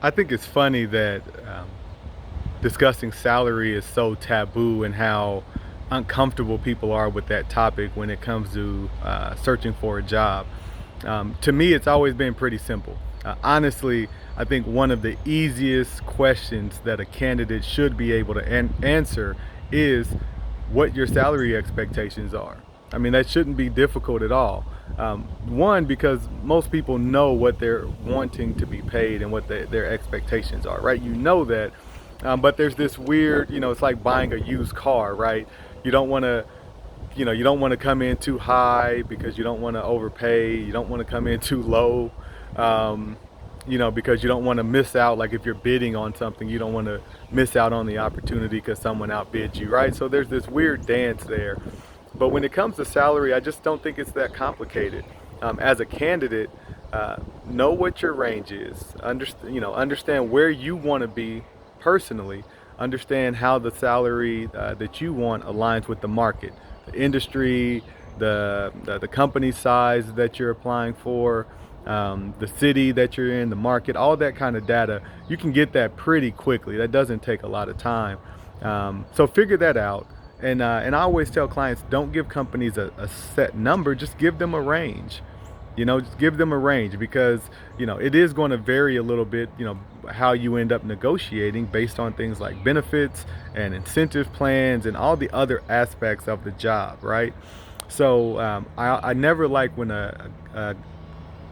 I think it's funny that discussing salary is so taboo and how uncomfortable people are with that topic when it comes to searching for a job. To me, it's always been pretty simple. Honestly, I think one of the easiest questions that a candidate should be able to answer is what your salary expectations are. I mean, that shouldn't be difficult at all. One, because most people know what they're wanting to be paid and what their expectations are, right? You know that. But there's this weird, it's like buying a used car, right? You don't want to, you don't want to come in too high because you don't want to overpay. You don't want to come in too low, because you don't want to miss out. Like if you're bidding on something, you don't want to miss out on the opportunity because someone outbid you, right? So there's this weird dance there. But when it comes to salary, I just don't think it's that complicated. As a candidate, know what your range is. Understand where you want to be personally. Understand how the salary that you want aligns with the market, the industry, the company size that you're applying for, the city that you're in, the market, all that kind of data. You can get that pretty quickly. That doesn't take a lot of time. So figure that out. And I always tell clients, don't give companies a set number, just give them a range. Just give them a range because, it is going to vary a little bit, how you end up negotiating based on things like benefits and incentive plans and all the other aspects of the job, right? So I never like when a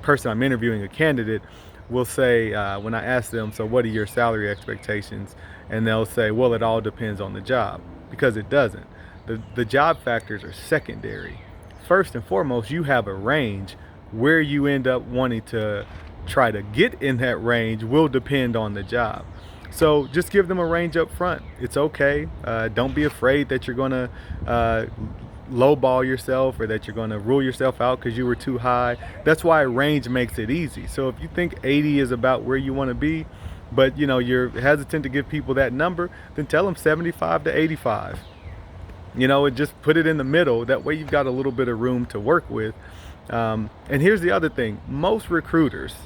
person I'm interviewing, a candidate, will say, when I ask them, so what are your salary expectations? And they'll say, well, it all depends on the job, because it doesn't. The job factors are secondary. First and foremost, you have a range. Where you end up wanting to try to get in that range will depend on the job. So just give them a range up front. It's okay. Don't be afraid that you're going to lowball yourself or that you're going to rule yourself out because you were too high. That's why a range makes it easy. So if you think 80 is about where you want to be, but you're hesitant to give people that number, then tell them 75 to 85. And just put it in the middle. That way you've got a little bit of room to work with. And here's the other thing. Most recruiters,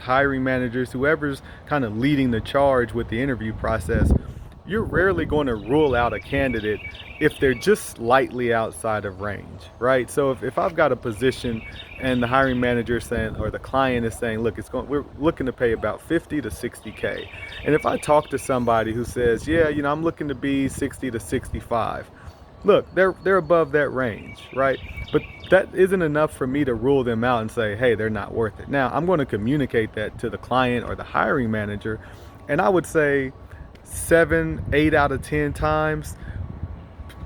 hiring managers, whoever's kind of leading the charge with the interview process, you're rarely going to rule out a candidate if they're just slightly outside of range, right? So if I've got a position and the hiring manager is saying, or the client is saying, look, we're looking to pay about 50 to 60K. And if I talk to somebody who says, yeah, I'm looking to be 60 to 65, look, they're above that range, right? But that isn't enough for me to rule them out and say, hey, they're not worth it. Now, I'm going to communicate that to the client or the hiring manager, and I would say 7, 8 out of 10 times,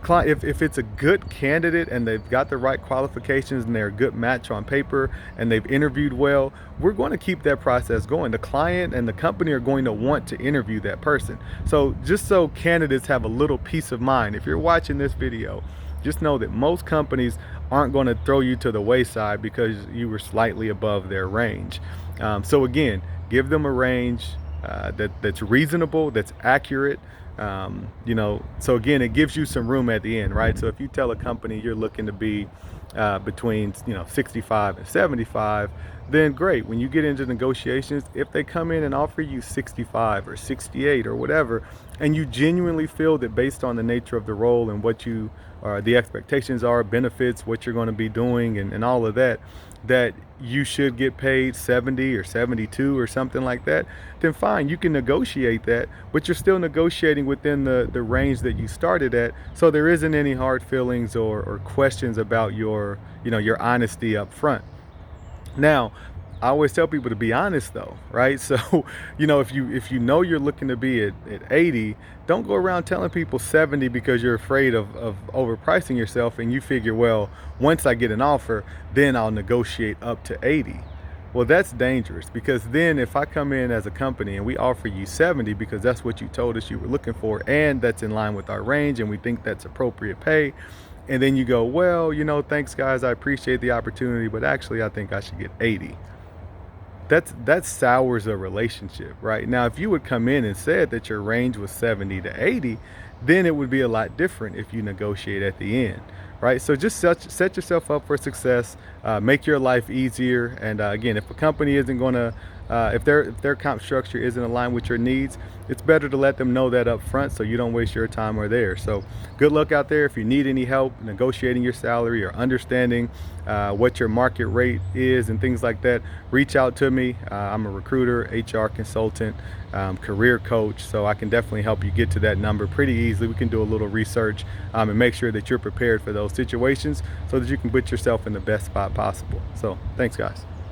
if it's a good candidate and they've got the right qualifications and they're a good match on paper and they've interviewed well, we're going to keep that process going. The client and the company are going to want to interview that person. So just so candidates have a little peace of mind, if you're watching this video, just know that most companies aren't going to throw you to the wayside because you were slightly above their range. So again, give them a range that's reasonable, that's accurate. So again, it gives you some room at the end, right? So if you tell a company you're looking to be between 65 and 75, then great. When you get into negotiations, if they come in and offer you 65 or 68 or whatever, and you genuinely feel that based on the nature of the role and what you the expectations are, benefits, what you're going to be doing, and all of that, that you should get paid 70 or 72 or something like that, then fine, you can negotiate that, but you're still negotiating within the range that you started at, so there isn't any hard feelings or questions about your honesty up front. Now, I always tell people to be honest though, right? So, if you know you're looking to be at 80, don't go around telling people 70 because you're afraid of overpricing yourself and you figure, well, once I get an offer, then I'll negotiate up to 80. Well, that's dangerous because then if I come in as a company and we offer you 70 because that's what you told us you were looking for and that's in line with our range and we think that's appropriate pay, and then you go, well, thanks guys, I appreciate the opportunity, but actually I think I should get 80. That sours a relationship, right? Now, if you would come in and said that your range was 70 to 80, then it would be a lot different if you negotiate at the end, right? So just set yourself up for success, make your life easier. And again, if a company isn't going to if their comp structure isn't aligned with your needs, it's better to let them know that up front so you don't waste your time or theirs. So good luck out there. If you need any help negotiating your salary or understanding what your market rate is and things like that, reach out to me. I'm a recruiter, HR consultant, career coach, so I can definitely help you get to that number pretty easily. We can do a little research and make sure that you're prepared for those situations so that you can put yourself in the best spot possible. So thanks, guys.